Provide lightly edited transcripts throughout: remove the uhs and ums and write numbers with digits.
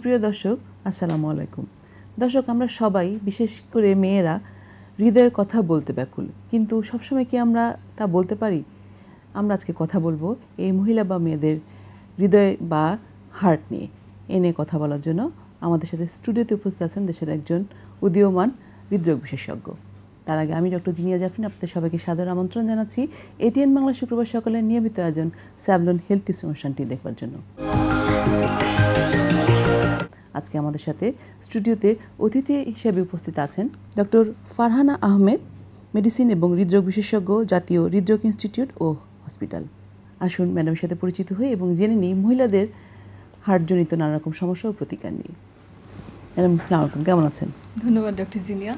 সুপ্রিয় দর্শক, আসসালামু আলাইকুম। দর্শক, আমরা সবাই, বিশেষ করে মেয়েরা, হৃদয়ের কথা বলতে ব্যাকুল, কিন্তু সবসময় কি আমরা তা বলতে পারি? আমরা আজকে কথা বলবো এই মহিলা বা মেয়েদের হৃদয় বা হার্ট নিয়ে। এনে কথা বলার জন্য আমাদের সাথে স্টুডিওতে উপস্থিত আছেন দেশের একজন উদীয়মান হৃদরোগ বিশেষজ্ঞ। তার আগে আমি ডক্টর জিনিয়া জাফরিন আপনাদের সবাইকে সাদর আমন্ত্রণ জানাচ্ছি এটিএন বাংলা শুক্রবার সকালের নিয়মিত আয়োজন স্যাভলন হেলথ টিপস অনুষ্ঠানটি দেখবার জন্য। আজকে আমাদের সাথে স্টুডিওতে অতিথি হিসেবে উপস্থিত আছেন ডক্টর ফারহানা আহমেদ, মেডিসিন এবং হৃদরোগ বিশেষজ্ঞ, জাতীয় হৃদরোগ ইনস্টিটিউট ও হসপিটাল। আসুন ম্যাডামের সাথে পরিচিত হই এবং জেনে নিই মহিলাদের হার্টজনিত নানা রকম সমস্যা ও প্রতিকার নিয়ে। ম্যাডাম, আসসালামু আলাইকুম, কেমন আছেন? ধন্যবাদ ডক্টর জিনিয়া।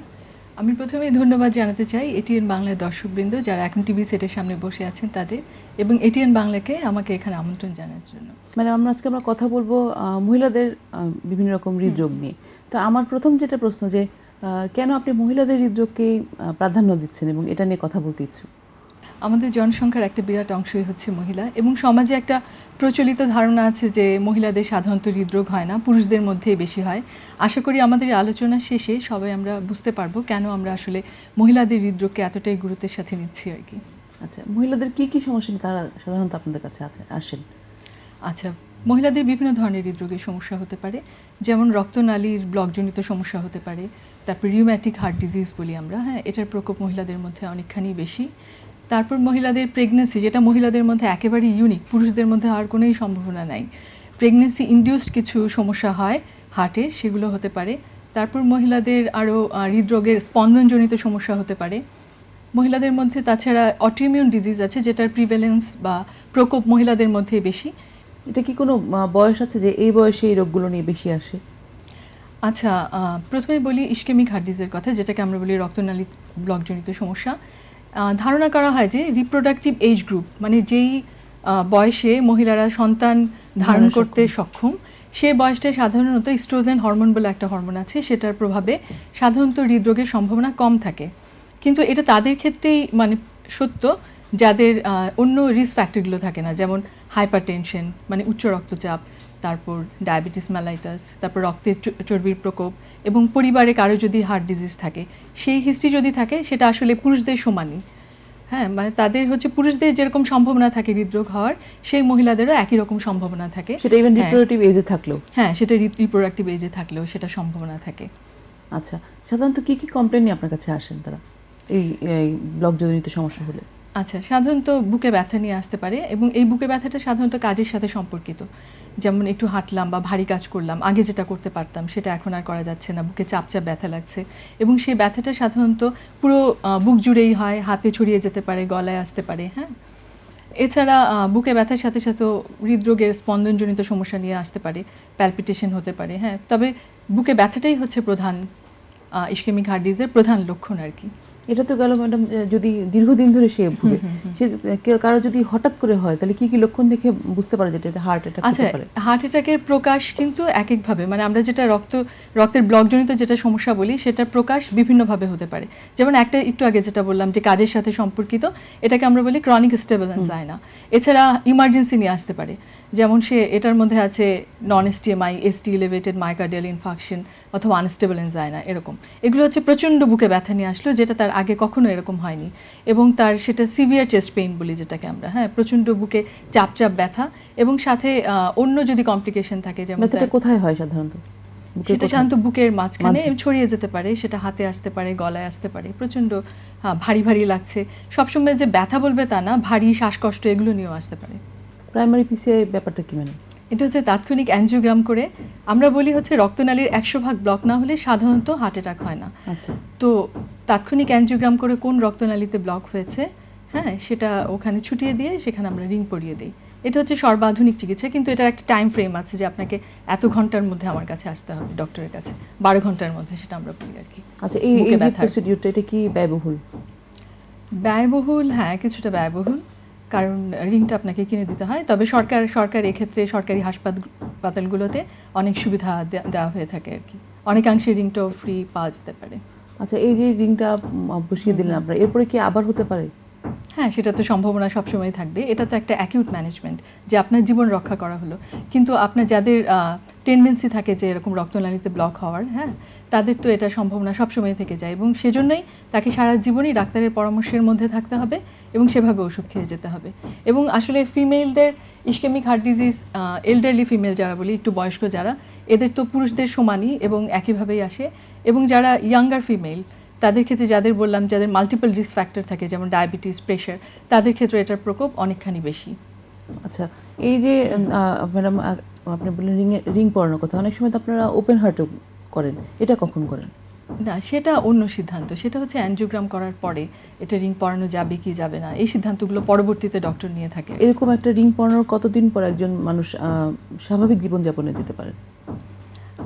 আমি প্রথমেই ধন্যবাদ জানাতে চাই এটিএন বাংলার দর্শকবৃন্দ যারা এখন টিভি সেটের সামনে বসে আছেন তাদের, এবং এটিএন বাংলাকে আমাকে এখানে আমন্ত্রণ জানার জন্য। মানে আজকে আমরা কথা বলবো মহিলাদের বিভিন্ন রকম হৃদরোগ নিয়ে। তো আমার প্রথম যেটা প্রশ্ন, যে কেন আপনি মহিলাদের হৃদরোগকে প্রাধান্য দিচ্ছেন এবং এটা নিয়ে কথা বলতে ইচ্ছুক? আমাদের জনসংখ্যার একটা বিরাট অংশই হচ্ছে মহিলা, এবং সমাজে একটা প্রচলিত ধারণা আছে যে মহিলাদের সাধারণত হৃদরোগ হয় না, পুরুষদের মধ্যেই বেশি হয়। আশা করি আমাদের আলোচনা শেষে সবাই আমরা বুঝতে পারবো কেন আমরা আসলে মহিলাদের হৃদরোগকে এতটাই গুরুত্বের সাথে নিচ্ছি আর কি। আচ্ছা, মহিলাদের কি কি সমস্যা তারা সাধারণত আপনাদের কাছে আসেন? আচ্ছা, মহিলাদের বিভিন্ন ধরনের হৃদরোগের সমস্যা হতে পারে, যেমন রক্তনালীর ব্লকজনিত সমস্যা হতে পারে, তারপর রিউম্যাটিক হার্ট ডিজিজ বলি আমরা, এটার প্রকোপ মহিলাদের মধ্যে অনেকখানি বেশি। তারপর মহিলাদের প্রেগনেন্সি, যেটা মহিলাদের মধ্যে একেবারেই ইউনিক, পুরুষদের মধ্যে আর কোনোই সম্ভাবনা নাই। প্রেগনেন্সি ইনডিউসড কিছু সমস্যা হয় হার্টের, সেগুলো হতে পারে। তারপর মহিলাদের আরও হৃদরোগের স্পন্দনজনিত সমস্যা হতে পারে। মহিলাদের মধ্যে তাছাড়া অটোইমিউন ডিজিজ আছে, যেটার প্রিভ্যালেন্স বা প্রকোপ মহিলাদের মধ্যেই বেশি। এটা কি কোনো বয়স আছে যে এই বয়সে এই রোগগুলো নিয়ে বেশি আসে? আচ্ছা, প্রথমে বলি ইসকেমিক হার্ট ডিজিজের কথা, যেটাকে আমরা বলি রক্তনালী ব্লকজনিত সমস্যা। ধারণা করা হয় যে রিপ্রোডাক্টিভ এজ গ্রুপ, মানে যেই বয়সে মহিলারা সন্তান ধারণ করতে সক্ষম, সেই বয়সটায় সাধারণত ইস্ট্রোজেন হরমোন বলে একটা হরমোন আছে, সেটার প্রভাবে সাধারণত হৃদরোগের সম্ভাবনা কম থাকে। কিন্তু এটা তাদের ক্ষেত্রেই মানে সত্য যাদের অন্য রিস্ক ফ্যাক্টরগুলো থাকে না, যেমন হাইপারটেনশন মানে উচ্চ রক্তচাপ, তারপর ডায়াবেটিস মেলাইটাস, তারপর রক্তের চর্বির প্রকোপ, এবং পরিবারে কারো যদি হার্ট ডিজিজ থাকে, সেই হিস্ট্রি যদি থাকে, সেটা আসলে পুরুষদের সমানই। মানে তাদের হচ্ছে পুরুষদের যেরকম সম্ভাবনা থাকে হৃদরোগ হওয়ার, সেই মহিলাদেরও একই রকম সম্ভাবনা থাকে। সেটা ইভেন রিপ্রোডাক্টিভ এজে থাকলেও? সেটা রিপ্রোডাক্টিভ এজে থাকলেও সেটা সম্ভাবনা থাকে। আচ্ছা, সাধারণত কি কি কমপ্লেন নিয়ে আপনার কাছে আসেন তারা এই ব্লকজনিত সমস্যা হলে? আচ্ছা, সাধারণত বুকে ব্যথা নিয়ে আসতে পারে, এবং এই বুকে ব্যথাটা সাধারণত কাজের সাথে সম্পর্কিত। যেমন একটু হাঁটলাম বা ভারী কাজ করলাম, আগে যেটা করতে পারতাম সেটা এখন আর করা যাচ্ছে না, বুকে চাপ চাপ ব্যথা লাগছে, এবং সেই ব্যথাটা সাধারণত পুরো বুক জুড়েই হয়, হাতে ছড়িয়ে যেতে পারে, গলায় আসতে পারে। এছাড়া বুকে ব্যথার সাথে সাথে হৃদরোগের স্পন্দনজনিত সমস্যা নিয়ে আসতে পারে, প্যালপিটেশন হতে পারে। তবে বুকে ব্যথাটাই হচ্ছে প্রধান ইসকেমিক হার্ট ডিজিজের প্রধান লক্ষণ আর কি। এটা তো গেল ম্যাডাম, যদি দীর্ঘদিন ধরে সে ভুগে, সে কারো যদি হঠাৎ করে হয়, তাহলে কি কি লক্ষণ দেখে বুঝতে পারে যে এটা হার্ট অ্যাটাক হতে পারে? হার্ট অ্যাটাকের প্রকাশ কিন্তু এক একভাবে, মানে আমরা যেটা রক্তের ব্লকজনিত যেটা সমস্যা বলি, সেটার প্রকাশ বিভিন্নভাবে হতে পারে। যেমন একটা একটু আগে যেটা বললাম যে কাজের সাথে সম্পর্কিত, এটাকে আমরা বলি ক্রনিক স্টেবল অ্যানজাইনা। এছাড়া ইমার্জেন্সি নিয়ে আসতে পারে, যেমন এটার মধ্যে আছে নন এসটিএমআই, এসটি এলিভেটেড মায়োকার্ডিয়াল ইনফাকশন, অথবা আনস্টেবল অ্যানজাইনা, এরকম। এগুলো হচ্ছে প্রচণ্ড বুকে ব্যথা নিয়ে আসলো, যেটা তার আগে কখনো এরকম হয়নি, এবং তার সেটা সিভিয়ার চেস্ট পেইন বলি যেটাকে আমরা, প্রচণ্ড বুকে চাপ চাপ ব্যথা, এবং সাথে অন্য যদি কমপ্লিকেশন থাকে, যেমন কোথায় হয় সাধারণত? সেটা সাধারণত বুকের মাঝখানে ছড়িয়ে যেতে পারে, সেটা হাতে আসতে পারে, গলায় আসতে পারে, প্রচণ্ড ভারী ভারী লাগছে, সবসময় যে ব্যথা বলবে তা না, ভারী শ্বাসকষ্ট এগুলো নিয়েও আসতে পারে। প্রাইমারি পিসিআই ব্যাপারটা কি? মানে এটা হচ্ছে তাৎক্ষণিক অ্যানজিওগ্রাম করে আমরা বলি হচ্ছে রক্তনালীর 100% ব্লক না হলে সাধারণত হার্ট অ্যাটাক হয় না। আচ্ছা, তো তাৎক্ষণিক অ্যানজিওগ্রাম করে কোন রক্তনালীতে ব্লক হয়েছে সেটা ওখানে ছুটিয়ে দিয়ে সেখানে আমরা রিং পরিয়ে দিই। এটা হচ্ছে সর্বাধুনিক চিকিৎসা, কিন্তু এটার একটা টাইম ফ্রেম আছে যে আপনাকে এত ঘন্টার মধ্যে আমার কাছে আসতে হবে ডক্টরের কাছে, 12 ঘন্টার মধ্যে, সেটা আমরা বলি আর কি। আচ্ছা, এই যে প্রসিডিউরটা, এটা কি ব্যয়বহুল? ব্যয়বহুল, কিছুটা ব্যয়বহুল, কারণ রিংটা আপনাকে কিনে দিতে হয়। তবে সরকার এক্ষেত্রে সরকারি হাসপাতালগুলোতে অনেক সুবিধা দেওয়া হয়ে থাকে আর কি, অনেকাংশে রিংটাও ফ্রি পাওয়া যেতে পারে। আচ্ছা, এই যে রিংটা বসিয়ে দিলেন আপনারা, এরপরে কি আবার হতে পারে? হ্যাঁ, সেটা তো সম্ভাবনা সবসময় থাকবে। এটা তো একটা অ্যাকিউট ম্যানেজমেন্ট, যে আপনার জীবন রক্ষা করা হলো। কিন্তু আপনার যাদের টেন্ডেন্সি থাকে যে এরকম রক্তনালীতে ব্লক হওয়ার, হ্যাঁ, তাদের তো এটা সম্ভাবনা সবসময় থেকে যায়, এবং সেজন্যই তাকে সারা জীবনই ডাক্তারের পরামর্শের মধ্যে থাকতে হবে এবং সেভাবে ওষুধ খেয়ে যেতে হবে। এবং আসলে ফিমেলদের ischemic heart disease, elderly female যারা বলি, একটু বয়স্ক যারা, এদের তো পুরুষদের সমানই এবং একইভাবেই আসে। এবং যারা ইয়াঙ্গার ফিমেল, তাদের ক্ষেত্রে যাদের বললাম, যাদের মাল্টিপল রিস্ক ফ্যাক্টর থাকে, যেমন ডায়াবেটিস, প্রেশার, তাদের ক্ষেত্রে এটার প্রকোপ অনেকখানি বেশি। আচ্ছা, এই যে ম্যাডাম আপনি বললেন রিং পরানোর কথা, অনেক সময় তো আপনারা ওপেন হার্টও করেন, এটা কখন করেন? না, সেটা অন্য সিদ্ধান্ত। সেটা হচ্ছে অ্যানজিওগ্রাম করার পরে এটা রিং পরানো যাবে কি যাবে না, এই সিদ্ধান্তগুলো পরবর্তীতে ডক্টর নিয়ে থাকে। এরকম একটা রিং পরানোর কতদিন পর একজন মানুষ স্বাভাবিক জীবনযাপনে যেতে পারেন?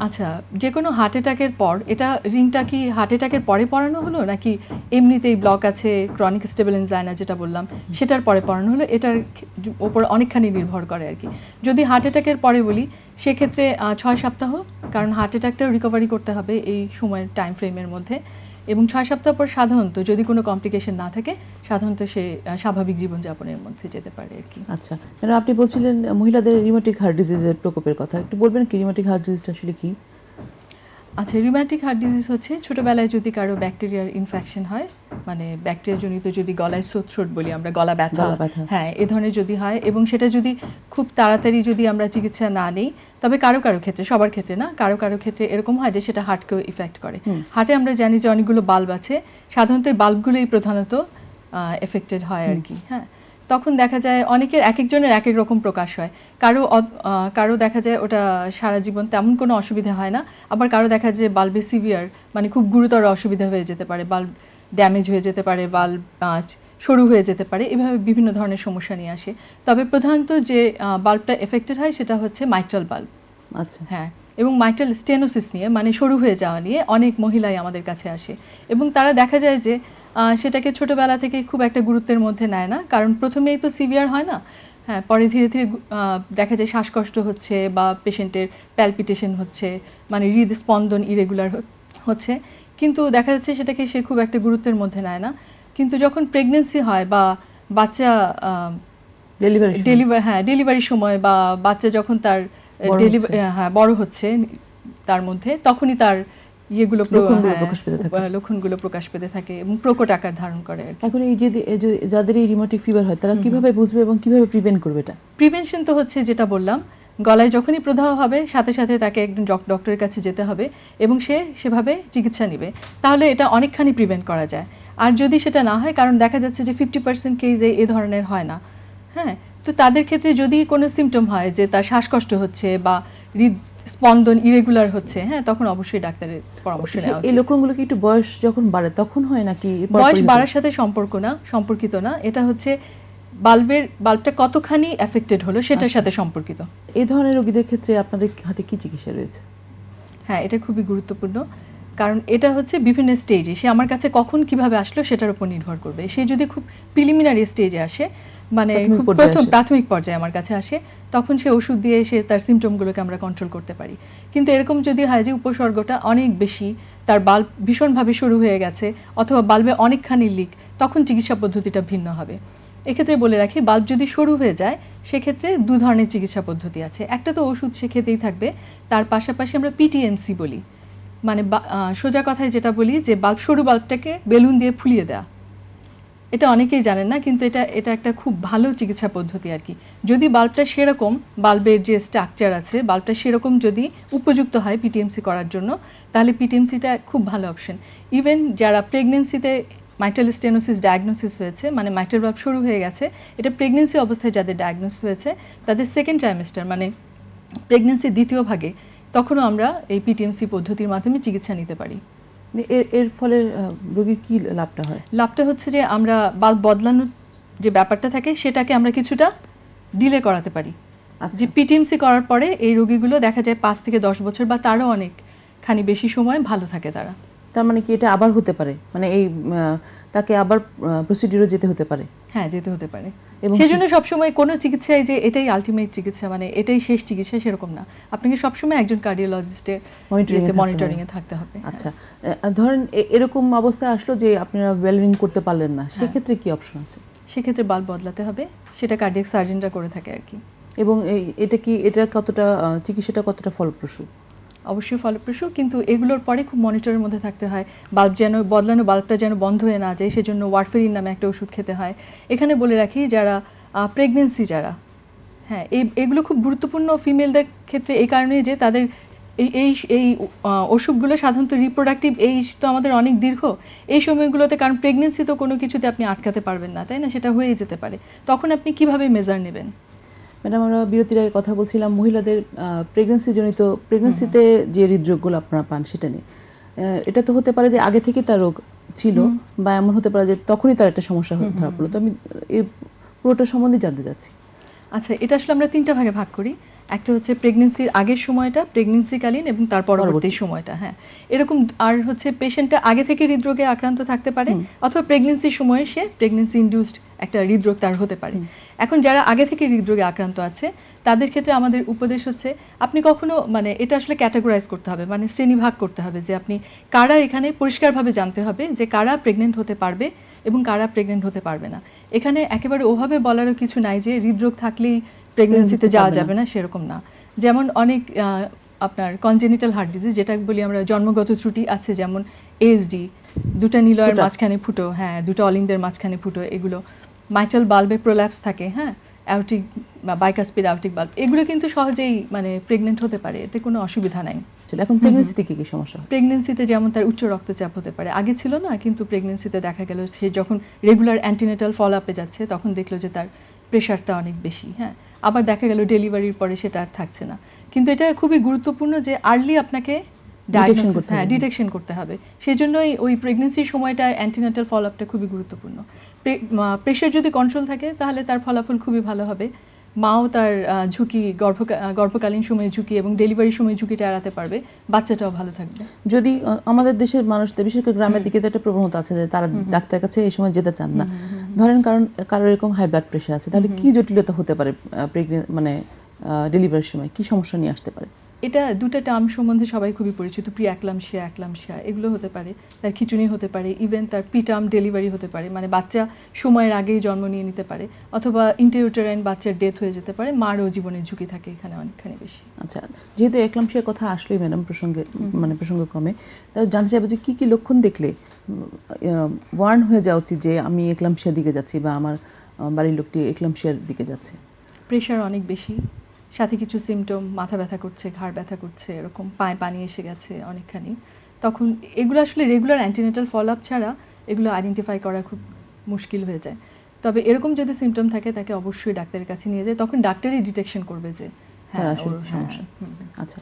আচ্ছা, যে কোনো হার্ট অ্যাটাকের পর, এটা রিংটা কি হার্ট অ্যাটাকের পরে পরানো হলো নাকি এমনিতেই ব্লক আছে, ক্রনিক স্টেবল এনজাইনা যেটা বললাম সেটার পরে পরানো হলো, এটার ওপর অনেকখানি নির্ভর করে আর কি। যদি হার্ট অ্যাটাকের পরে বলি, সেক্ষেত্রে 6 সপ্তাহ, কারণ হার্ট অ্যাটাকটাও রিকভারি করতে হবে এই সময়ের টাইম ফ্রেমের মধ্যে। এবং 6 সপ্তাহ পর সাধারণত যদি কোনো কমপ্লিকেশন না থাকে, সাধারণত সে স্বাভাবিক জীবনযাপনের মধ্যে যেতে পারে আর কি। আচ্ছা, মানে আপনি বলছিলেন মহিলাদের রিউমেটিক হার্ট ডিজিজের প্রকোপের কথা, একটু বলবেন কি রিউমেটিক হার্ট ডিজিজটা আসলে কি? আচ্ছা, রিউম্যাটিক হার্ট ডিজিজ হচ্ছে ছোটোবেলায় যদি কারো ব্যাকটেরিয়ার ইনফেকশন হয়, মানে ব্যাকটেরিয়াজনিত যদি গলায় সোট বলি আমরা, গলা ব্যথা, হ্যাঁ, এ ধরনের যদি হয়, এবং সেটা যদি খুব তাড়াতাড়ি যদি আমরা চিকিৎসা না নিই, তবে কারো কারো ক্ষেত্রে, সবার ক্ষেত্রে না, কারো কারো ক্ষেত্রে এরকম হয় যে সেটা হার্টকেও ইফেক্ট করে। হার্টে আমরা জানি যে অনেকগুলো বাল্ব আছে, সাধারণত এই বাল্বগুলোই প্রধানত এফেক্টেড হয় আর কি। হ্যাঁ, তখন দেখা যায় অনেকের এক একজনের এক এক রকম প্রকাশ হয়। কারো দেখা যায় ওটা সারা জীবন তেমন কোনো অসুবিধা হয় না, আবার কারো দেখা যায় বাল্বে সিভিয়ার, মানে খুব গুরুতর অসুবিধা হয়ে যেতে পারে, বাল্ব ড্যামেজ হয়ে যেতে পারে, বাল্ব সরু হয়ে যেতে পারে, এভাবে বিভিন্ন ধরনের সমস্যা নিয়ে আসে। তবে প্রধানত যে বাল্বটা এফেক্টেড হয় সেটা হচ্ছে মাইট্রাল বাল্ব। আচ্ছা, হ্যাঁ, এবং মাইট্রাল স্টেনোসিস নিয়ে, মানে সরু হয়ে যাওয়া নিয়ে অনেক মহিলাই আমাদের কাছে আসে, এবং তারা দেখা যায় যে সেটাকে ছোটোবেলা থেকে খুব একটা গুরুত্বের মধ্যে নেয় না, কারণ প্রথমেই তো সিভিয়ার হয় না, হ্যাঁ, পরে ধীরে ধীরে দেখা যায় শ্বাসকষ্ট হচ্ছে বা পেশেন্টের প্যালপিটেশন হচ্ছে, মানে হৃদস্পন্দন ইরেগুলার হচ্ছে, কিন্তু দেখা যাচ্ছে সেটাকে সে খুব একটা গুরুত্বের মধ্যে নেয় না। কিন্তু যখন প্রেগনেন্সি হয় বা বাচ্চা ডেলিভারির সময় বা বাচ্চা যখন তার বড় হচ্ছে তার মধ্যে, তখনই তার লক্ষণগুলো প্রকাশ পেতে থাকে এবং প্রকট আকার ধারণ করে। এখন এই যে যাদের এই রিউমেটিক ফিভার হয়, তারা কিভাবে বুঝবে এবং কিভাবে প্রিভেন্ট করবে? এটা প্রিভেনশন তো হচ্ছে যেটা বললাম, গলায় যখনই প্রদাহ হবে সাথে সাথে তাকে একজন ডক্টরের কাছে যেতে হবে এবং সে সেভাবে চিকিৎসা নেবে, তাহলে এটা অনেকখানি প্রিভেন্ট করা যায়। আর যদি সেটা না হয়, কারণ দেখা যাচ্ছে যে 50% কেসে এই ধরনের হয় না, হ্যাঁ, তো তাদের ক্ষেত্রে যদি কোনো সিমটম হয় যে তার শ্বাসকষ্ট হচ্ছে বা স্পন্দন ইরেগুলার হচ্ছে, হ্যাঁ, তখন অবশ্যই ডাক্তারের পরামর্শ নেওয়া উচিত। এই লক্ষণগুলো কি একটু বয়স যখন বাড়ে তখন হয় নাকি? বয়স বাড়ার সাথে সম্পর্কিত না, এটা হচ্ছে বাল্বটা কতখানি এফেক্টেড হলো সেটার সাথে সম্পর্কিত। এই ধরনের রোগীদের ক্ষেত্রে আপনাদের হাতে কি চিকিৎসা রয়েছে? হ্যাঁ, এটা খুবই গুরুত্বপূর্ণ, কারণ এটা হচ্ছে বিভিন্ন স্টেজে, সে আমার কাছে কখন কিভাবে আসলো সেটার উপর নির্ভর করবে। সে যদি খুব প্রিলিমিনারি স্টেজে আসে, মানে খুব প্রাথমিক পর্যায়ে আমার কাছে আসে, তখন সে ওষুধ দিয়ে সে তার সিমটমগুলোকে আমরা কন্ট্রোল করতে পারি। কিন্তু এরকম যদি হয় যে উপসর্গটা অনেক বেশি, তার বাল্ব ভীষণভাবে শুরু হয়ে গেছে অথবা বাল্বে অনেকখানি লিক, তখন চিকিৎসা পদ্ধতিটা ভিন্ন হবে। এক্ষেত্রে বলে রাখি, বাল্ব যদি সরু হয়ে যায় সেক্ষেত্রে 2 ধরনের চিকিৎসা পদ্ধতি আছে। একটা তো ওষুধ সে খেতেই থাকবে, তার পাশাপাশি আমরা পিটিএমসি বলি, মানে সোজা কথায় যেটা বলি যে সরু বাল্বটাকে বেলুন দিয়ে ফুলিয়ে দেওয়া। এটা অনেকেই জানেন না, কিন্তু এটা একটা খুব ভালো চিকিৎসা পদ্ধতি আর কি। যদি বাল্বটা সেরকম, বাল্বের যে স্ট্রাকচার আছে, বাল্বটা সেরকম যদি উপযুক্ত হয় পিটিএমসি করার জন্য, তাহলে পিটিএমসিটা খুব ভালো অপশন। ইভেন যারা প্রেগনেন্সিতে মাইট্রাল স্টেনোসিস ডায়াগনোসিস হয়েছে, মানে মাইট্রাল বাল্ব শুরু হয়ে গেছে, এটা প্রেগনেন্সি অবস্থায় যাদের ডায়াগনোসিস হয়েছে, তাদের সেকেন্ড ট্রাইমেস্টার মানে প্রেগনেন্সির দ্বিতীয় ভাগে, তখনও আমরা এই পিটিএমসি পদ্ধতির মাধ্যমে চিকিৎসা নিতে পারি। এর ফলে রোগীর কি লাভটা হয়? লাভটা হচ্ছে যে আমরা বাল্ব বদলানোর যে ব্যাপারটা থাকে সেটাকে আমরা কিছুটা ডিলে করাতে পারি। যে পিটিএমসি করার পরে এই রোগীগুলো দেখা যায় 5 থেকে 10 বছর বা তারও অনেকখানি বেশি সময় ভালো থাকে তারা। তার মানে কি এটা আবার হতে পারে, মানে এই তাকে আবার প্রসিডিউরে যেতে হতে পারে? হ্যাঁ, যেতে হতে পারে। সেজন্য সবসময় কোনো চিকিৎসায় যে এটাই আলটিমেট চিকিৎসা, মানে এটাই শেষ চিকিৎসা সেরকম না। আপনাকে সবসময় একজন কার্ডিওলজিস্টের মনিটরিংয়ে থাকতে হবে। আচ্ছা, ধরেন এরকম অবস্থা আসলো যে আপনারা বেলুনিং করতে পারলেন না, সেক্ষেত্রে কি অপশন আছে? সেক্ষেত্রে বাল্ব বদলাতে হবে, সেটা কার্ডিয়াক সার্জনরা করে থাকে আর কি। এবং এটা কতটা চিকিৎসাটা কতটা ফলপ্রসূ? অবশ্যই ফলপ্রসূ, কিন্তু এগুলোর পরে খুব মনিটরের মধ্যে থাকতে হয়। বাল্ব যেন বদলানো, বাল্বটা যেন বন্ধ হয়ে না যায়, সেজন্য ওয়ারফেরিন নামে একটা ওষুধ খেতে হয়। এখানে বলে রাখি, যারা প্রেগনেন্সি যারা, হ্যাঁ এগুলো খুব গুরুত্বপূর্ণ ফিমেলদের ক্ষেত্রে এই কারণে যে তাদের এই অসুখগুলো সাধারণত রিপ্রোডাক্টিভ এইজ তো আমাদের অনেক দীর্ঘ, এই সময়গুলোতে, কারণ প্রেগনেন্সি তো কোনো কিছুতে আপনি আটকাতে পারবেন না, তাই না? সেটা হয়ে যেতে পারে, তখন আপনি কিভাবে মেজার নেবেন? ম্যাডাম, আমরা বিরতির আগে কথা বলছিলাম মহিলাদের প্রেগনেন্সিতে যে হৃদরোগগুলো আপনারা পান সেটা নিয়ে। এটা তো হতে পারে যে আগে থেকে তার রোগ ছিল, বা এমন হতে পারে যে তখনই তার একটা সমস্যা ধরা পড়লো। তো আমি এই পুরোটা সম্বন্ধে জানতে চাচ্ছি। আচ্ছা, এটা আসলে আমরা 3টা ভাগে ভাগ করি। একটা হচ্ছে প্রেগনেন্সির আগের সময়টা, প্রেগনেন্সিকালীন, এবং তার পরবর্তী সময়টা। হ্যাঁ, এরকম। আর হচ্ছে পেশেন্টটা আগে থেকে হৃদরোগে আক্রান্ত থাকতে পারে, অথবা প্রেগনেন্সির সময়ে সে প্রেগনেন্সি ইনডিউসড একটা হৃদরোগ তার হতে পারে। এখন যারা আগে থেকে হৃদরোগে আক্রান্ত আছে তাদের ক্ষেত্রে আমাদের উপদেশ হচ্ছে, আপনি কখনো এটা আসলে ক্যাটাগরাইজ করতে হবে, শ্রেণীভাগ করতে হবে, যে আপনি কারা, এখানে পরিষ্কারভাবে জানতে হবে যে কারা প্রেগনেন্ট হতে পারবে এবং কারা প্রেগনেন্ট হতে পারবে না। এখানে একেবারে ওভাবে বলারও কিছু নাই যে হৃদরোগ থাকলেই প্রেগনেন্সিতে যাওয়া যাবে না, সেরকম না। যেমন অনেক আপনার কনজেনিটাল হার্ট ডিজিজ, যেটা বলি আমরা জন্মগত ত্রুটি আছে, যেমন এএসডি, দুটা নিলয়ের মাঝখানে ফুটো, হ্যাঁ দুটো অলিন্দের মাঝখানে ফুটো, এগুলো মাইটাল বাল্বে প্রোল্যাপস থাকে, হ্যাঁ অ্যাওটিক বা বাইকাসপিড অ্যাওটিক বাল্ব, এগুলো কিন্তু সহজেই প্রেগনেন্ট হতে পারে, এতে কোনো অসুবিধা নাই। এখন প্রেগনেন্সিতে কি সমস্যা হয়? প্রেগনেন্সিতে যেমন তার উচ্চ রক্তচাপ হতে পারে, আগে ছিল না, কিন্তু প্রেগনেন্সিতে দেখা গেল সে যখন রেগুলার অ্যান্টিনেটাল ফলো আপে যাচ্ছে তখন দেখলো যে তার প্রেশারটা অনেক বেশি। হ্যাঁ, আবার দেখা গেল ডেলিভারির পরে সেটা আর থাকছে না। কিন্তু এটা খুবই গুরুত্বপূর্ণ যে আর্লি আপনাকে ডিটেকশন করতে হবে। সেই জন্যই ওই প্রেগনেন্সির সময়টা অ্যান্টিনেটাল ফলো আপটা খুবই গুরুত্বপূর্ণ। প্রেশার যদি কন্ট্রোল থাকে তাহলে তার ফলাফল খুবই ভালো হবে। মাও তার ঝুঁকি, গর্ভকালীন সময়ে ঝুঁকি এবং ডেলিভারির সময় ঝুঁকিটা এড়াতে পারবে, বাচ্চাটাও ভালো থাকবে। যদি আমাদের দেশের মানুষদের, বিশেষ করে গ্রামের দিকে, তো একটা প্রবণতা আছে যে তারা ডাক্তারের কাছে এই সময় যেতে চান না। ধরেন কারণ এরকম হাই ব্লাড প্রেশার আছে, তাহলে কি জটিলতা হতে পারে ডেলিভারির সময়, কি সমস্যা নিয়ে আসতে পারে? এটা দুটো টার্ম সম্বন্ধে সবাই খুবই পরিচিত, প্রি অ্যাক্লামশিয়া, এগুলো হতে পারে, তার খিঁচুনি হতে পারে, ইভেন তার প্রিটার্ম ডেলিভারি হতে পারে, বাচ্চা সময়ের আগেই জন্ম নিয়ে নিতে পারে, অথবা ইন্টেরিউটেরাইন বাচ্চার ডেথ হয়ে যেতে পারে, মারও জীবনের ঝুঁকি থাকে এখানে অনেকখানি বেশি। আচ্ছা, যেহেতু অ্যাক্লামশিয়ার কথা আসলেই ম্যাডাম প্রসঙ্গক্রমে, তাই জানতে চাইবো যে কী কী লক্ষণ দেখলে ওয়ার্ন হয়ে যাওয়া উচিত যে আমি অ্যাক্লামশিয়ার দিকে যাচ্ছি, বা আমার বাড়ির লোকটি অ্যাক্লামশিয়ার দিকে যাচ্ছে? প্রেশার অনেক বেশি, সাথে কিছু সিমটম, মাথা ব্যথা করছে, ঘাড় ব্যথা করছে, এরকম পায়ে পানি এসে গেছে অনেকখানি, তখন এগুলো আসলে রেগুলার অ্যান্টিনেটাল ফলো আপ ছাড়া এগুলো আইডেন্টিফাই করা খুব মুশকিল হয়ে যায়। তবে এরকম যদি সিমটম থাকে তাকে অবশ্যই ডাক্তারের কাছে নিয়ে যায়, তখন ডাক্তারই ডিটেকশন করবে যে হ্যাঁ সমস্যা। আচ্ছা,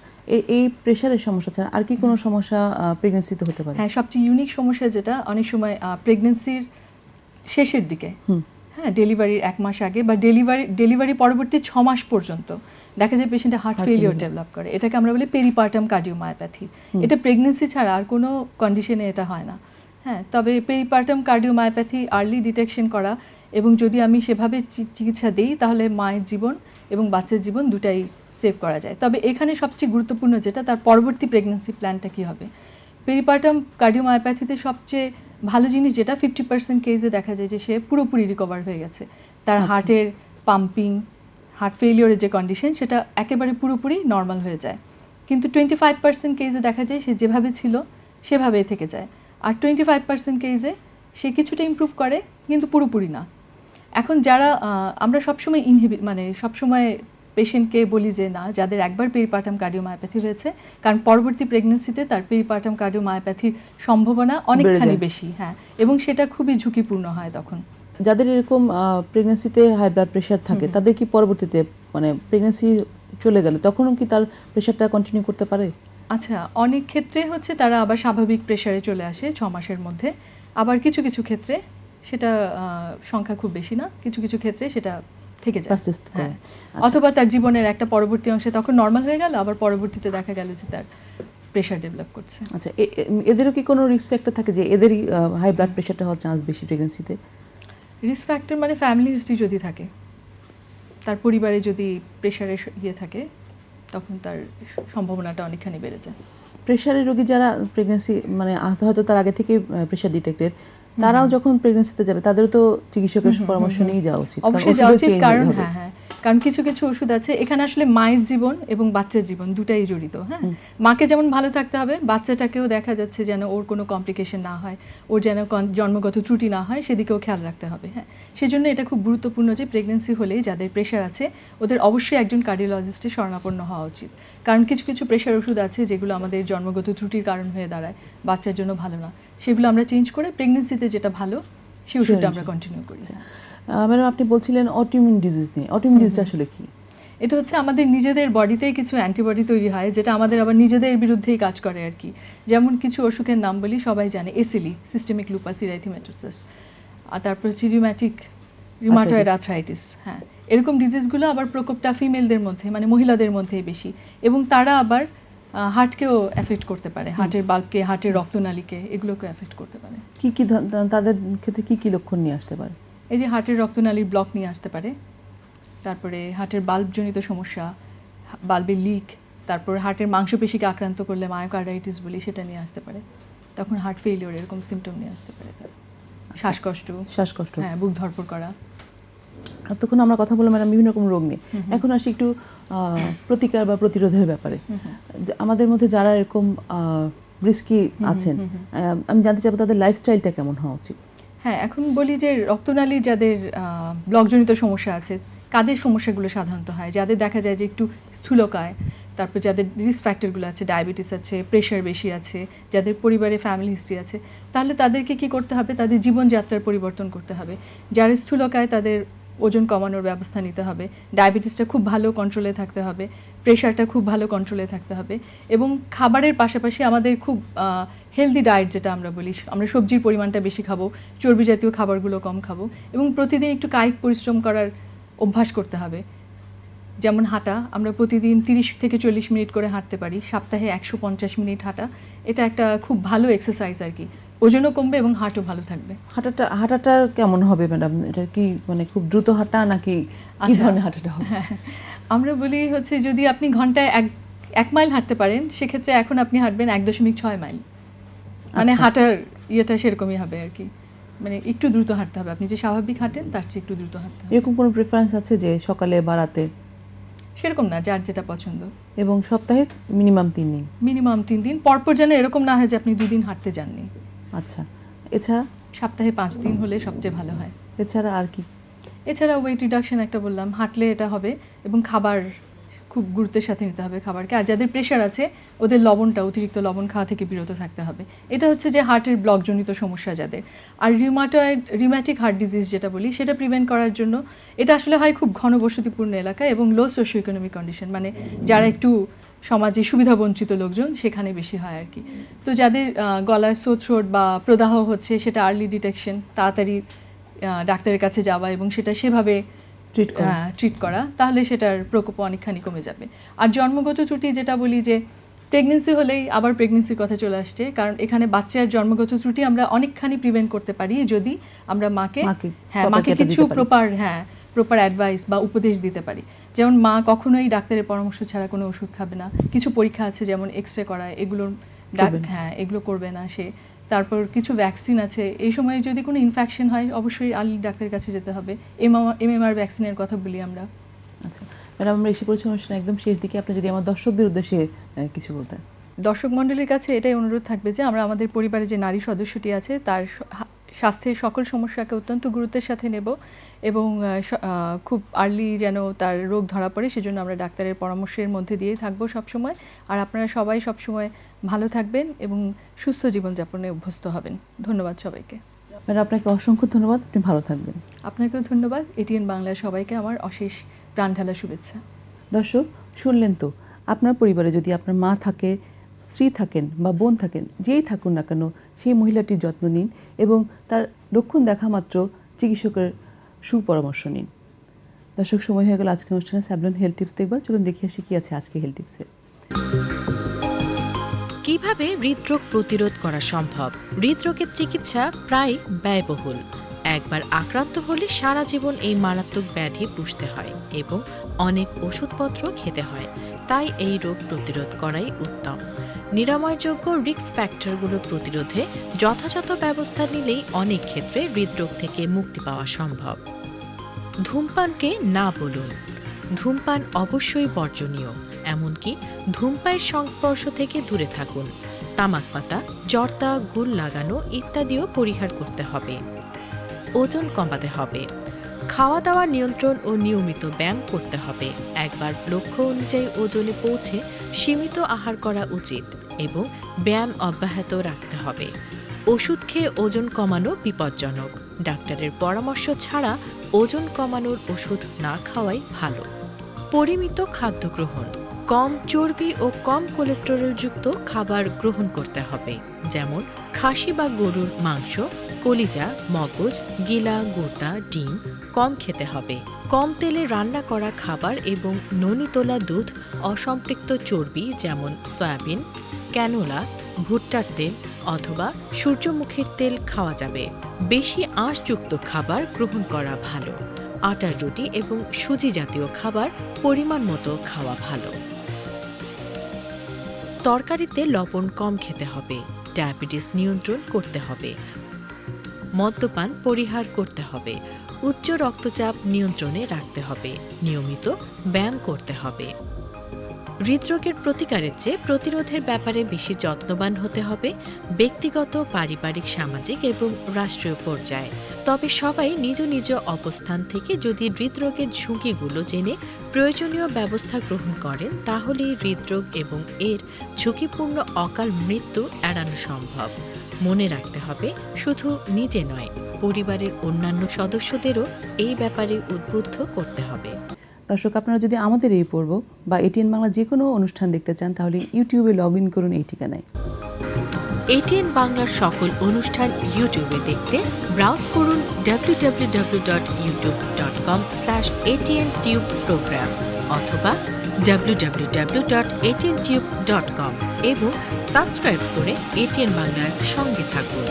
এই প্রেশারের সমস্যা ছাড়া আর কি কোনো সমস্যা প্রেগনেন্সিতে হতে পারে? হ্যাঁ, সবচেয়ে ইউনিক সমস্যা যেটা অনেক সময় প্রেগনেন্সির শেষের দিকে, হ্যাঁ ডেলিভারির 1 মাস আগে বা ডেলিভারি পরবর্তী 6 মাস পর্যন্ত দেখা যায় পেশেন্টে হার্ট ফেলিওর ডেভেলপ করে। এটাকে আমরা বলি পেরিপার্টাম কার্ডিওমায়োপ্যাথি। এটা প্রেগনেন্সি ছাড়া আর কোনো কন্ডিশনে এটা হয় না। হ্যাঁ, তবে পেরিপার্টাম কার্ডিওমায়োপ্যাথি আর্লি ডিটেকশন করা এবং যদি আমি সেভাবে চিকিৎসা দিই তাহলে মায়ের জীবন এবং বাচ্চার জীবন দুটাই সেভ করা যায়। তবে এখানে সবচেয়ে গুরুত্বপূর্ণ যেটা, তার পরবর্তী প্রেগনেন্সি প্ল্যানটা কী হবে। পেরিপার্টাম কার্ডিওমায়োপ্যাথিতে সবচেয়ে ভালো জিনিস যেটা, 50% কেসে দেখা যায় যে সে পুরোপুরি রিকভার হয়ে গেছে, তার হার্টের পাম্পিং, হার্ট ফেলিওরের যে কন্ডিশন সেটা একেবারে পুরোপুরি নর্মাল হয়ে যায়। কিন্তু 25% কেসে দেখা যায় সে যেভাবে ছিল সেভাবেই থেকে যায়, আর 25% কেসে সে কিছুটা ইমপ্রুভ করে কিন্তু পুরোপুরি না। এখন যারা আমরা সবসময় সবসময় পেশেন্টকে বলি যে না, যাদের একবার পেরিপার্টাম কার্ডিওমায়োপ্যাথি হয়েছে, কারণ পরবর্তী প্রেগনেন্সিতে তার পেরিপার্টাম কার্ডিওমায়োপ্যাথির সম্ভাবনা অনেকখানি বেশি, হ্যাঁ, এবং সেটা খুবই ঝুঁকিপূর্ণ হয় তখন। যাদের এরকম প্রেগনেন্সিতে হাই ব্লাড প্রেশার থাকে তাদের কি পরবর্তীতে প্রেগনেন্সি চলে গেলে তখনও কি তার প্রেশারটা কন্টিনিউ করতে পারে? আচ্ছা, অনেক ক্ষেত্রে হচ্ছে তারা আবার স্বাভাবিক প্রেশারে চলে আসে 6 মাসের মধ্যে, আবার কিছু কিছু ক্ষেত্রে সেটা সংখ্যা খুব বেশি না, কিছু কিছু ক্ষেত্রে সেটা থেকে যায়, হ্যাঁ। অথবা তার জীবনের একটা পরবর্তী অংশে তখন নর্মাল হয়ে গেল, আবার পরবর্তীতে দেখা গেল যে তার প্রেশার ডেভেলপ করছে। আচ্ছা, এদেরও কি কোনো রিস্ক ফ্যাক্টর থাকে যে এদেরই হাই ব্লাড প্রেশারটা হওয়ার চান্স বেশি প্রেগনেন্সিতে? রিস্ক ফ্যাক্টর ফ্যামিলি হিস্ট্রি যদি থাকে, তার পরিবারে যদি প্রেশারের থাকে, তখন তার সম্ভাবনাটা অনেকখানি বেড়ে যায়। প্রেশারের রোগী যারা প্রেগনেন্সি হয়তো তার আগে থেকে প্রেশার ডিটেক্টেড, তারাও যখন প্রেগন্যান্সিতে যাবে তাদেরও তো চিকিৎসকের পরামর্শ নিয়ে যাওয়া উচিত, অবশ্যই যাওয়া উচিত। কারণ কিছু কিছু ওষুধ আছে এখানে আসলে মায়ের জীবন এবং বাচ্চার জীবন দুটাই জড়িত। হ্যাঁ, মাকে যেমন ভালো থাকতে হবে, বাচ্চাটাকেও দেখা যাচ্ছে যেন ওর কোনো কমপ্লিকেশন না হয়, ওর যেন জন্মগত ত্রুটি না হয়, সেদিকেও খেয়াল রাখতে হবে। হ্যাঁ, সেজন্য এটা খুব গুরুত্বপূর্ণ যে প্রেগনেন্সি হলেই যাদের প্রেশার আছে ওদের অবশ্যই একজন কার্ডিওলজিস্টের শরণাপন্ন হওয়া উচিত। কারণ কিছু কিছু প্রেশার ওষুধ আছে যেগুলো আমাদের জন্মগত ত্রুটির কারণ হয়ে দাঁড়ায়, বাচ্চার জন্য ভালো না, সেগুলো আমরা চেঞ্জ করে প্রেগনেন্সিতে যেটা ভালো সেই ওষুধটা আমরা কন্টিনিউ করি। ম্যাডাম, আপনি বলছিলেন অটোইমিউন ডিজিজ নিয়ে। অটোইমিউন ডিজিজটা আসলে কি? এটা হচ্ছে আমাদের নিজেদের বডিতেই কিছু অ্যান্টিবডি তৈরি হয় যেটা আমাদের আবার নিজেদের বিরুদ্ধেই কাজ করে আর কি। যেমন কিছু অসুখের নাম বলি, সবাই জানে এসিলি, সিস্টেমিক লুপাস ইরাইথেমেটোসিস, আর তারপর হচ্ছে রিউমাটয়েড আর্থ্রাইটিস। হ্যাঁ, এরকম ডিজিজগুলো আবার প্রকোপটা ফিমেলদের মধ্যে মানে মহিলাদের মধ্যেই বেশি, এবং তারা আবার হার্টকেও এফেক্ট করতে পারে, হার্টের বাল্বকে, হার্টের রক্তনালীকে, এগুলোকে এফেক্ট করতে পারে। কি কি তাদের ক্ষেত্রে কি কি লক্ষণ নিয়ে আসতে পারে? এই যে হার্টের রক্তনালীর ব্লক নিয়ে আসতে পারে, তারপরে হার্টের বাল্বজনিত সমস্যা, বাল্বের লিক, তারপর হার্টের মাংসপেশিকে আক্রান্ত করলে মায়োকার্ডাইটিস বলি সেটা নিয়ে আসতে পারে, তখন হার্ট ফেইলিওর এরকম সিমটম নিয়ে আসতে পারে, শ্বাসকষ্ট, হ্যাঁ, বুক ধরপড় করা। তখন আমরা কথা বললাম ম্যাডাম বিভিন্ন রকম রোগ নিয়ে। এখন আসি একটু প্রতিকার বা প্রতিরোধের ব্যাপারে। আমাদের মধ্যে যারা এরকম রিস্কি আছেন, আমি জানতে চাইবো তাদের লাইফস্টাইলটা কেমন হওয়া উচিত? হ্যাঁ, এখন বলি যে রক্তনালীর যাদের ব্লকজনিত সমস্যা আছে, কাদের সমস্যাগুলো সাধারণত হয়, যাদের দেখা যায় যে একটু স্থূলকায়, তারপর যাদের রিস্ক ফ্যাক্টরগুলো আছে, ডায়াবেটিস আছে, প্রেশার বেশি আছে, যাদের পরিবারে ফ্যামিলি হিস্ট্রি আছে, তাহলে তাদেরকে কি করতে হবে? তাদের জীবনযাত্রার পরিবর্তন করতে হবে। যারা স্থূলকায় তাদের ওজন কমানোর ব্যবস্থা নিতে হবে, ডায়াবেটিসটা খুব ভালো কন্ট্রোলে থাকতে হবে, প্রেশারটা খুব ভালো কন্ট্রোলে থাকতে হবে, এবং খাবারের পাশাপাশি আমাদের খুব হেলদি ডায়েট যেটা আমরা বলি, আমরা সবজির পরিমাণটা বেশি খাবো, চর্বি জাতীয় খাবারগুলো কম খাবো, এবং প্রতিদিন একটু কায়িক পরিশ্রম করার অভ্যাস করতে হবে। যেমন হাঁটা, আমরা প্রতিদিন 30 থেকে 40 মিনিট করে হাঁটতে পারি, সপ্তাহে 150 মিনিট হাঁটা, এটা একটা খুব ভালো এক্সারসাইজ আর কি, ওজনও কমবে এবং হার্টও ভালো থাকবে। হাঁটাটা কেমন হবে ম্যাডাম? এটা কি মানে খুব দ্রুত হাঁটা নাকি কি ধরনের হাঁটাটা হবে? আমরা বলি হচ্ছে যদি আপনি ঘন্টায় 1 মাইল হাঁটতে পারেন, সেক্ষেত্রে এখন আপনি হাঁটবেন 1.6 মাইল, মানে হাঁটার ইয়েটা সেরকমই হবে আর কি, মানে একটু দ্রুত হাঁটতে হবে, আপনি যে স্বাভাবিক হাঁটেন তার চেয়ে একটু দ্রুত হাঁটতে হবে। এরকম কোনো প্রেফারেন্স আছে যে সকালে বা রাতে? সেরকম না, যার যেটা পছন্দ। এবং সপ্তাহে মিনিমাম 3 দিন? মিনিমাম 3 দিন, পরপর যেন এরকম না হয় যে আপনি 2 দিন হাঁটতে যাননি। আচ্ছা, এছাড়া? সপ্তাহে 5 দিন হলে সবচেয়ে ভালো হয়। এছাড়া আর কি? এছাড়া ওয়েট রিডাকশন একটা বললাম, হাঁটলে এটা হবে, এবং খাবার খুব গুরুত্বের সাথে নিতে হবে খাবারকে। আর যাদের প্রেশার আছে ওদের লবণটা, অতিরিক্ত লবণ খাওয়া থেকে বিরত থাকতে হবে। এটা হচ্ছে যে হার্টের ব্লকজনিত সমস্যা যাদের। আর রিউম্যাটিক হার্ট ডিজিজ যেটা বলি, সেটা প্রিভেন্ট করার জন্য, এটা আসলে হয় খুব ঘনবসতিপূর্ণ এলাকা এবং লো সোশিও ইকোনমিক কন্ডিশন, মানে যারা একটু সমাজে সুবিধাবঞ্চিত লোকজন সেখানে বেশি হয় আর কি। তো যাদের গলার থ্রোট বা প্রদাহ হচ্ছে, সেটা আর্লি ডিটেকশন, তাড়াতাড়ি ডাক্তারের কাছে যাওয়া এবং সেটা সেভাবে ট্রিট করা, তাহলে সেটার প্রকোপ অনেকখানি কমে যাবে। আর জন্মগত ত্রুটি যেটা বলি, যে প্রেগনেন্সি হলেই আবার প্রেগনেন্সির কথা চলে আসছে, কারণ এখানে বাচ্চার জন্মগত ত্রুটি আমরা অনেকখানি প্রিভেন্ট করতে পারি যদি আমরা মাকে কিছু প্রপার অ্যাডভাইস বা উপদেশ দিতে পারি। যেমন মা কখনোই ডাক্তারের পরামর্শ ছাড়া কোনো ওষুধ খাবে না, কিছু পরীক্ষা আছে যেমন এক্সরে করা, এগুলো করবে না সে। তারপর কিছু ভ্যাকসিন আছে, এই সময় যদি কোনো ইনফেকশন হয় অবশ্যই আর্লি ডাক্তারের কাছে যেতে হবে। MMR ভ্যাকসিনের কথা বলি আমরা। আচ্ছা ম্যাডাম, আমরা এসে পড়ছি অনুষ্ঠানে একদম শেষ দিকে, আপনি যদি আমার দর্শকদের উদ্দেশ্যে কিছু বলতেন। দর্শক মণ্ডলীর কাছে এটাই অনুরোধ থাকবে যে আমরা আমাদের পরিবারে যে নারী সদস্যটি আছে তার স্বাস্থ্যের সকল সমস্যাকে অত্যন্ত গুরুত্বের সাথে নেব, এবং খুব আর্লি যেন তার রোগ ধরা পড়ে সেজন্য আমরা ডাক্তারের পরামর্শের মধ্যে দিয়েই থাকবো সবসময়। আর আপনারা সবাই সবসময় ভালো থাকবেন এবং সুস্থ জীবনযাপনে অভ্যস্ত হবেন। ধন্যবাদ সবাইকে। ম্যাডাম, আপনাকে অসংখ্য ধন্যবাদ, আপনি ভালো থাকবেন। আপনাকেও ধন্যবাদ। ATN বাংলার সবাইকে আমার অশেষ প্রাণঢালা শুভেচ্ছা। দর্শক শুনলেন তো, আপনার পরিবারে যদি আপনার মা থাকে, স্ত্রী থাকেন বা বোন থাকেন, যেই থাকুন না কেন, সেই মহিলাটির যত্ন নিন এবং তার লক্ষণ দেখা মাত্র চিকিৎসকের সুপরামর্শ নিন। দর্শক, সময় হয়ে গেল আজকের অনুষ্ঠানে স্যাভলন হেলথ টিপস দেখবার। চলুন দেখে আসি কি আছে আজকে হেলথ টিপসে। কিভাবে হৃদরোগ প্রতিরোধ করা সম্ভব? হৃদরোগের চিকিৎসা প্রায় ব্যয়বহুল। একবার আক্রান্ত হলে সারা জীবন এই মারাত্মক ব্যাধি পুষতে হয় এবং অনেক ওষুধপত্র খেতে হয়। তাই এই রোগ প্রতিরোধ করাই উত্তম। নিরাময়যোগ্য রিস্ক ফ্যাক্টরগুলো প্রতিরোধে যথাযথ ব্যবস্থা নিলেই অনেক ক্ষেত্রে হৃদরোগ থেকে মুক্তি পাওয়া সম্ভব। ধূমপানকে না বলুন। ধূমপান অবশ্যই বর্জনীয়, এমনকি ধূমপানের সংস্পর্শ থেকে দূরে থাকুন। তামাক পাতা, জর্দা, গুল লাগানো ইত্যাদিও পরিহার করতে হবে। ওজন কমাতে হবে। খাওয়া দাওয়া নিয়ন্ত্রণ ও নিয়মিত ব্যায়াম করতে হবে। একবার লক্ষ্য অনুযায়ী ওজনে পৌঁছে সীমিত আহার করা উচিত এবং ব্যায়াম অব্যাহত রাখতে হবে। ওষুধ খেয়ে ওজন কমানো বিপজ্জনক। ডাক্তারের পরামর্শ ছাড়া ওজন কমানোর ওষুধ না খাওয়াই ভালো। পরিমিত খাদ্য গ্রহণ। কম চর্বি ও কম কোলেস্টেরলযুক্ত খাবার গ্রহণ করতে হবে, যেমন খাসি বা গরুর মাংস, কলিজা, মগজ, গিলা, গুর্দা, ডিম কম খেতে হবে। কম তেলে রান্না করা খাবার এবং ননি তোলা দুধ, অসম্পৃক্ত চর্বি যেমন সয়াবিন, ক্যানোলা, ভুট্টার তেল অথবা সূর্যমুখীর তেল খাওয়া যাবে। বেশি আঁশযুক্ত খাবার গ্রহণ করা ভালো। আটার রুটি এবং সুজি জাতীয় খাবার পরিমাণ মতো খাওয়া ভালো। তরকারিতে লবণ কম খেতে হবে। ডায়াবেটিস নিয়ন্ত্রণ করতে হবে। মদ্যপান পরিহার করতে হবে। উচ্চ রক্তচাপ নিয়ন্ত্রণে রাখতে হবে। নিয়মিত ব্যায়াম করতে হবে। হৃদরোগের প্রতিকারের চেয়ে প্রতিরোধের ব্যাপারে বেশি যত্নবান হতে হবে, ব্যক্তিগত, পারিবারিক, সামাজিক এবং রাষ্ট্রীয় পর্যায়ে। তবে সবাই নিজ নিজ অবস্থান থেকে যদি হৃদরোগের ঝুঁকিগুলো জেনে প্রয়োজনীয় ব্যবস্থা গ্রহণ করেন, তাহলেই হৃদরোগ এবং এর ঝুঁকিপূর্ণ অকাল মৃত্যু এড়ানো সম্ভব। মনে রাখতে হবে, শুধু নিজে নয়, পরিবারের অন্যান্য সদস্যদেরও এই ব্যাপারে উদ্বুদ্ধ করতে হবে। দর্শক, আপনারা যদি আমাদের এই পর্ব বা এটিএন বাংলা যে কোনো অনুষ্ঠান দেখতে চান, তাহলে ইউটিউবে লগ ইন করুন এই ঠিকানায়। এটিএন বাংলার সকল অনুষ্ঠান ইউটিউবে দেখতে ব্রাউজ করুন www.youtube.com/atntube-program অথবা www.atntube.com এবং সাবস্ক্রাইব করে এটিএন বাংলার সঙ্গে থাকুন।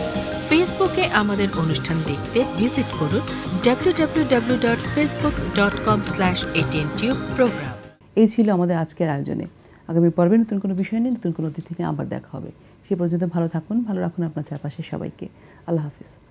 ফেসবুকে আমাদের অনুষ্ঠান দেখতে ভিজিট করুন www.facebook.com/atntube-program। এই ছিল আমাদের আজকের আয়োজনে। আগামী পর্বে নতুন কোনো বিষয় নিয়ে, নতুন কোনো অতিথি নিয়ে আবার দেখা হবে। সে পর্যন্ত ভালো থাকুন, ভালো রাখুন আপনার চারপাশে সবাইকে। আল্লাহ হাফিজ।